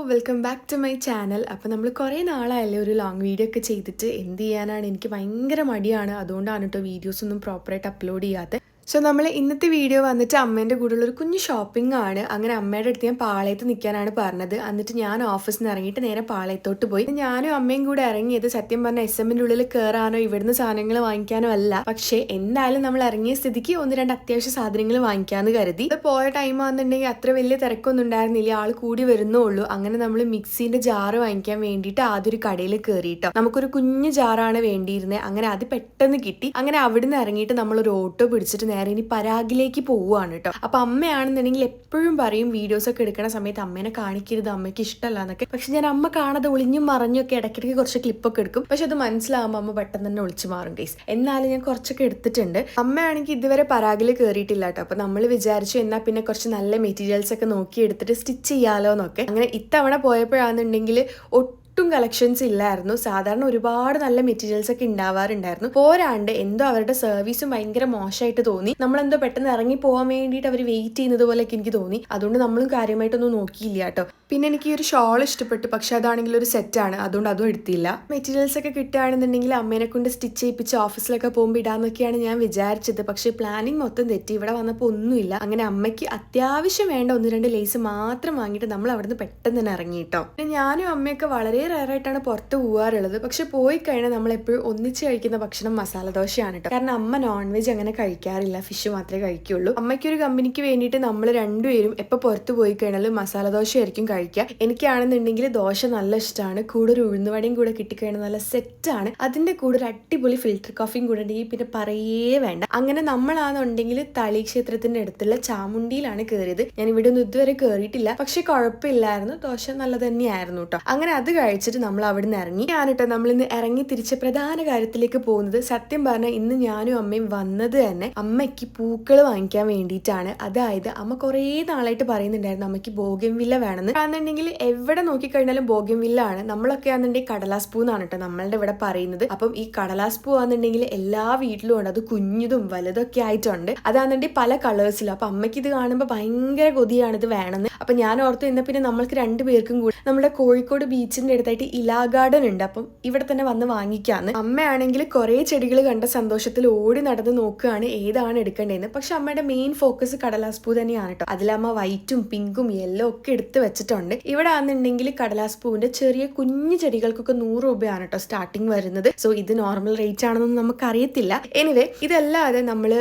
Welcome back to my channel. അപ്പോൾ നമ്മൾ കുറേ നാളായല്ലേ ഒരു ലോങ് വീഡിയോ ഒക്കെ ചെയ്തിട്ട്. എന്ത് ചെയ്യാനാണ്, എനിക്ക് ഭയങ്കര മടിയാണ്. അതുകൊണ്ടാണ് കേട്ടോ വീഡിയോസ് ഒന്നും പ്രോപ്പറായിട്ട് അപ്ലോഡ് ചെയ്യാത്തത്. സോ നമ്മൾ ഇന്നത്തെ വീഡിയോ വന്നിട്ട് അമ്മേൻ്റെ കൂടെയുള്ള ഒരു കുഞ്ഞു ഷോപ്പിംഗ് ആണ്. അങ്ങനെ അമ്മയുടെ അടുത്ത് ഞാൻ പാളയത്ത് നിൽക്കാനാണ് പറഞ്ഞത്. എന്നിട്ട് ഞാൻ ഓഫീസിൽ നിന്ന് ഇറങ്ങിയിട്ട് നേരെ പാളയത്തോട്ട് പോയി. ഞാനും അമ്മയും കൂടെ ഇറങ്ങിയത് സത്യം പറഞ്ഞാൽ എസ്എമ്മിൻ്റെ ഉള്ളിൽ കയറാനോ ഇവിടുന്ന് സാധനങ്ങൾ വാങ്ങിക്കാനോ അല്ല. പക്ഷേ എന്തായാലും നമ്മൾ ഇറങ്ങിയ സ്ഥിതിക്ക് ഒന്ന് രണ്ട് അത്യാവശ്യ സാധനങ്ങൾ വാങ്ങിക്കാമെന്ന് കരുതി. ഇത് പോയ ടൈം ആണെന്നുണ്ടെങ്കിൽ അത്ര വലിയ തിരക്കൊന്നും ഉണ്ടായിരുന്നില്ല, ആൾ കൂടി വരുന്നുള്ളൂ. അങ്ങനെ നമ്മൾ മിക്സിൻ്റെ ജാറ് വാങ്ങിക്കാൻ വേണ്ടിയിട്ട് ആദ്യം ഒരു കടയിൽ കയറിയിട്ടോ. നമുക്കൊരു കുഞ്ഞു ജാറാണ് വേണ്ടിയിരുന്നത്. അങ്ങനെ അത് പെട്ടെന്ന് കിട്ടി. അങ്ങനെ അവിടുന്ന് ഇറങ്ങിയിട്ട് നമ്മളൊരു ഓട്ടോ പിടിച്ചിട്ട് നേരെ ഇനി പരാഗിലേക്ക് പോവുകയാണ് കേട്ടോ. അപ്പൊ അമ്മയാണെന്നുണ്ടെങ്കിൽ എപ്പോഴും പറയും വീഡിയോസ് ഒക്കെ എടുക്കുന്ന സമയത്ത് അമ്മേനെ കാണിക്കരുത്, അമ്മയ്ക്ക് ഇഷ്ടമല്ല എന്നൊക്കെ. പക്ഷെ ഞാൻ അമ്മ കാണാതെ ഒളിഞ്ഞും മറിഞ്ഞും ഒക്കെ ഇടയ്ക്കിടയ്ക്ക് കുറച്ച് ക്ലിപ്പൊക്കെ എടുക്കും. പക്ഷെ അത് മനസ്സിലാകുമ്പോൾ അമ്മ പെട്ടെന്ന് തന്നെ ഒളിച്ചു മാറും ഗൈസ്. എന്നാലും ഞാൻ കുറച്ചൊക്കെ എടുത്തിട്ടുണ്ട്. അമ്മയാണെങ്കിൽ ഇതുവരെ പരാഗിൽ കയറിയിട്ടില്ല കേട്ടോ. അപ്പൊ നമ്മൾ വിചാരിച്ചു എന്നാൽ പിന്നെ കുറച്ച് നല്ല മെറ്റീരിയൽസ് ഒക്കെ നോക്കി എടുത്തിട്ട് സ്റ്റിച്ച് ചെയ്യാലോ എന്നൊക്കെ. അങ്ങനെ ഇത്തവണ പോയപ്പോഴാണെന്നുണ്ടെങ്കിൽ ഒട്ടും കളക്ഷൻസ് ഇല്ലായിരുന്നു. സാധാരണ ഒരുപാട് നല്ല മെറ്റീരിയൽസ് ഒക്കെ ഉണ്ടാവാറുണ്ടായിരുന്നു. പോരാണ്ട് എന്തോ അവരുടെ സർവീസും ഭയങ്കര മോശമായിട്ട് തോന്നി. നമ്മളെന്തോ പെട്ടെന്ന് ഇറങ്ങി പോകാൻ വേണ്ടിയിട്ട് അവർ വെയിറ്റ് ചെയ്യുന്നത് പോലെയൊക്കെ എനിക്ക് തോന്നി. അതുകൊണ്ട് നമ്മളും കാര്യമായിട്ടൊന്നും നോക്കിയില്ല കേട്ടോ. പിന്നെ എനിക്ക് ഈ ഒരു ഷോൾ ഇഷ്ടപ്പെട്ടു, പക്ഷെ അതാണെങ്കിൽ ഒരു സെറ്റാണ്, അതുകൊണ്ട് അതും എടുത്തില്ല. മെറ്റീരിയൽസ് ഒക്കെ കിട്ടുകയാണെന്നുണ്ടെങ്കിൽ അമ്മേനെ കൊണ്ട് സ്റ്റിച്ച് ചെയ്യിപ്പിച്ച് ഓഫീസിലൊക്കെ പോകുമ്പോൾ ഇടാന്നൊക്കെയാണ് ഞാൻ വിചാരിച്ചത്. പക്ഷേ പ്ലാനിങ് മൊത്തം തെറ്റി. ഇവിടെ വന്നപ്പോൾ ഒന്നുമില്ല. അങ്ങനെ അമ്മയ്ക്ക് അത്യാവശ്യം വേണ്ട ഒന്ന് രണ്ട് ലേസ് മാത്രം വാങ്ങിയിട്ട് നമ്മൾ അവിടുന്ന് പെട്ടെന്ന് തന്നെ ഇറങ്ങി കേട്ടോ. പിന്നെ ഞാനും അമ്മയൊക്കെ വളരെ റയറായിട്ടാണ് പുറത്ത് പോകാറുള്ളത്. പക്ഷെ പോയി കഴിഞ്ഞാൽ നമ്മൾ എപ്പോഴും ഒന്നിച്ച് കഴിക്കുന്ന ഭക്ഷണം മസാല ദോശയാണ് കേട്ടോ. കാരണം അമ്മ നോൺ വെജ് അങ്ങനെ കഴിക്കാറില്ല, ഫിഷ് മാത്രമേ കഴിക്കുള്ളൂ. അമ്മയ്ക്കൊരു കമ്പനിക്ക് വേണ്ടിയിട്ട് നമ്മൾ രണ്ടുപേരും എപ്പോൾ പുറത്ത് പോയി കഴിഞ്ഞാൽ മസാല ദോശ ആയിരിക്കും കഴിക്കുക. എനിക്കാണെന്നുണ്ടെങ്കിൽ ദോശ നല്ല ഇഷ്ടമാണ്. കൂടെ ഒരു ഉഴുന്നുവടയും കൂടെ കിട്ടിക്കഴിഞ്ഞാൽ നല്ല സെറ്റാണ്. അതിന്റെ കൂടെ ഒരു അടിപൊളി ഫിൽറ്റർ കോഫിയും കൂടെ ഉണ്ടെങ്കിൽ പിന്നെ പറയേ വേണ്ട. അങ്ങനെ നമ്മളാണെന്നുണ്ടെങ്കിൽ തളി ക്ഷേത്രത്തിന്റെ അടുത്തുള്ള ചാമുണ്ടിയിലാണ് കയറിയത്. ഞാൻ ഇവിടെ ഒന്നും ഇതുവരെ കയറിയിട്ടില്ല, പക്ഷെ കുഴപ്പമില്ലായിരുന്നു, ദോശ നല്ല തന്നെയായിരുന്നു കേട്ടോ. അങ്ങനെ അത് കഴിച്ചിട്ട് നമ്മൾ അവിടെ നിന്ന് ഇറങ്ങി. ഞാനിട്ടോ നമ്മൾ ഇന്ന് ഇറങ്ങി തിരിച്ച പ്രധാന കാര്യത്തിലേക്ക് പോകുന്നത്, സത്യം പറഞ്ഞാൽ ഇന്ന് ഞാനും അമ്മയും വന്നത് തന്നെ അമ്മയ്ക്ക് പൂക്കൾ വാങ്ങിക്കാൻ വേണ്ടിയിട്ടാണ്. അതായത് അമ്മ കുറേ നാളായിട്ട് പറയുന്നുണ്ടായിരുന്നു അമ്മയ്ക്ക് ബോഗൻവില്ല വേണമെന്ന്. ആണെന്നുണ്ടെങ്കിൽ എവിടെ നോക്കിക്കഴിഞ്ഞാലും ബോഗൻവില്ല ആണ്. നമ്മളൊക്കെ ആണെന്നുണ്ടെങ്കിൽ കടലാസ് പൂ എന്നാണ് കേട്ടോ നമ്മളുടെ ഇവിടെ പറയുന്നത്. അപ്പം ഈ കടലാസ് പൂ ആണെന്നുണ്ടെങ്കിൽ എല്ലാ വീട്ടിലും ഉണ്ട്. അത് കുഞ്ഞതും വലുതൊക്കെ ആയിട്ടുണ്ട്. അതാണെന്നുണ്ടെങ്കിൽ പല കളേഴ്സിലും. അപ്പൊ അമ്മയ്ക്ക് ഇത് കാണുമ്പോൾ ഭയങ്കര കൊതിയാണ് ഇത് വേണമെന്ന്. അപ്പൊ ഞാൻ ഓർത്ത് ഇന്ന പിന്നെ നമ്മൾക്ക് രണ്ടുപേർക്കും കൂടി നമ്മുടെ കോഴിക്കോട് ബീച്ചിന്റെ അടുത്തായിട്ട് ഇലാ ഗാർഡൻ ഉണ്ട്, അപ്പം ഇവിടെ തന്നെ വന്ന് വാങ്ങിക്കാന്ന്. അമ്മയാണെങ്കിൽ കുറെ ചെടികൾ കണ്ട സന്തോഷത്തിൽ ഓടി നടന്ന് നോക്കുകയാണ് ഏതാണ് എടുക്കേണ്ടതെന്ന്. പക്ഷെ അമ്മയുടെ മെയിൻ ഫോക്കസ് കടലാസ് പൂ തന്നെയാണ് കേട്ടോ. അതിലമ്മ വൈറ്റും പിങ്കും യെല്ലോ ഒക്കെ എടുത്ത് വെച്ചിട്ടുണ്ട്. ഇവിടെ ആണെന്നുണ്ടെങ്കിൽ കടലാസ് പൂവിന്റെ ചെറിയ കുഞ്ഞു ചെടികൾക്കൊക്കെ 100 രൂപയാണ് കേട്ടോ സ്റ്റാർട്ടിങ് വരുന്നത്. സോ ഇത് നോർമൽ റേറ്റ് ആണെന്നൊന്നും നമുക്ക് അറിയത്തില്ല. എനിവേ ഇതല്ലാതെ നമ്മള്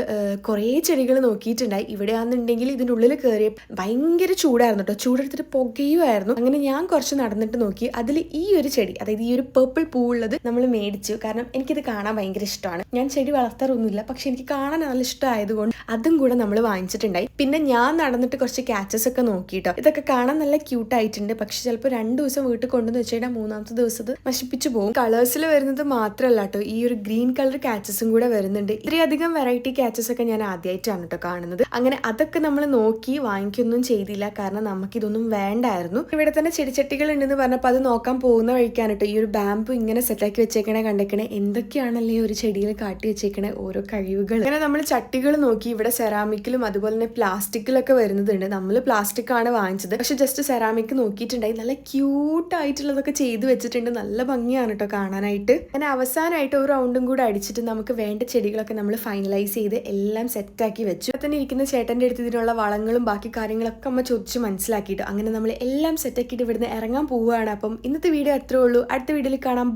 കുറെ ചെടികൾ നോക്കിയിട്ടുണ്ടായി. ഇവിടെ ആണെന്നുണ്ടെങ്കിൽ ഇതിന്റെ ഉള്ളിൽ കയറിയ ഭയങ്കര ചൂടായിരുന്നു കേട്ടോ. ചൂടെടുത്തിട്ട് പുകയുമായിരുന്നു. അങ്ങനെ ഞാൻ കുറച്ച് നടന്നിട്ട് നോക്കി. അതിൽ ഈ ഒരു ചെടി, അതായത് ഈ ഒരു പേർപ്പിൾ പൂ ഉള്ളത് നമ്മൾ മേടിച്ചു. കാരണം എനിക്കിത് കാണാൻ ഭയങ്കര ഇഷ്ടമാണ്. ഞാൻ ചെടി വളർത്താറൊന്നുമില്ല, പക്ഷെ എനിക്ക് കാണാൻ നല്ല ഇഷ്ടമായതുകൊണ്ട് അതും കൂടെ നമ്മൾ വാങ്ങിച്ചിട്ടുണ്ടായി. പിന്നെ ഞാൻ നടന്നിട്ട് കുറച്ച് ക്യാച്ചസ് ഒക്കെ നോക്കിട്ടോ. ഇതൊക്കെ കാണാൻ നല്ല ക്യൂട്ട് ആയിട്ടുണ്ട്. പക്ഷെ ചിലപ്പോൾ 2 ദിവസം വീട്ടിൽ കൊണ്ടുവന്ന് വെച്ച് കഴിഞ്ഞാൽ 3ാമത്തെ ദിവസം ഇത് നശിപ്പിച്ചു പോകും. കളേഴ്സിൽ വരുന്നത് മാത്രമല്ല കേട്ടോ, ഈ ഒരു ഗ്രീൻ കളർ ക്യാച്ചസും കൂടെ വരുന്നുണ്ട്. ഇത്രയധികം വെറൈറ്റി ക്യാച്ചസ് ഒക്കെ ഞാൻ ആദ്യമായിട്ടാണ് കേട്ടോ കാണുന്നത്. അങ്ങനെ അതൊക്കെ നമ്മൾ നോക്കി വാങ്ങിക്കൊന്നും ചെയ്തില്ല, കാരണം നമുക്കിതൊന്നും വേണ്ടായിരുന്നു. ഇവിടെ തന്നെ ചെടിച്ചട്ടികൾ ഉണ്ടെന്ന് പറഞ്ഞപ്പോൾ അത് നോക്കാൻ പോകുന്ന വഴിക്കാണ് കേട്ടോ ഈ ഒരു ബാമ്പു ഇങ്ങനെ സെറ്റാക്കി വെച്ചേക്കണേ കണ്ടേക്കണേ. എന്തൊക്കെയാണല്ലേ ഒരു ചെടിയിൽ കാട്ടി വെച്ചേക്കണേ ഓരോ കഴിവുകൾ. അങ്ങനെ നമ്മൾ ചട്ടികൾ നോക്കി. ഇവിടെ സെറാമിക്കിലും അതുപോലെ തന്നെ പ്ലാസ്റ്റിക്കിലൊക്കെ വരുന്നതുണ്ട്. നമ്മൾ പ്ലാസ്റ്റിക് ആണ് വാങ്ങിച്ചത്, പക്ഷെ ജസ്റ്റ് സെറാമിക് നോക്കിയിട്ടുണ്ടായി. നല്ല ക്യൂട്ട് ആയിട്ടുള്ളതൊക്കെ ചെയ്ത് വെച്ചിട്ടുണ്ട്. നല്ല ഭംഗിയാണ് കേട്ടോ കാണാനായിട്ട്. അങ്ങനെ അവസാനമായിട്ട് ഒരു റൗണ്ടും കൂടെ അടിച്ചിട്ട് നമുക്ക് വേണ്ട ചെടികളൊക്കെ നമ്മൾ ഫൈനലൈസ് ചെയ്ത് എല്ലാം സെറ്റാക്കി വെച്ചു. തന്നെ ഇരിക്കുന്ന ചേട്ടൻ്റെ അടുത്ത് ഇതിനുള്ള വളങ്ങളും ബാക്കി കാര്യങ്ങളൊക്കെ അമ്മ ചോദിച്ച് മനസ്സിലാക്കിയിട്ട് അങ്ങനെ നമ്മൾ എല്ലാം സെറ്റാക്കിയിട്ട് ഇവിടുന്ന് ഇറങ്ങാൻ പോവുകയാണ്. അപ്പം ഇന്നത്തെ വീഡിയോ അത്രേ ഉള്ളൂ. അടുത്ത വീഡിയോയിൽ കാണാം.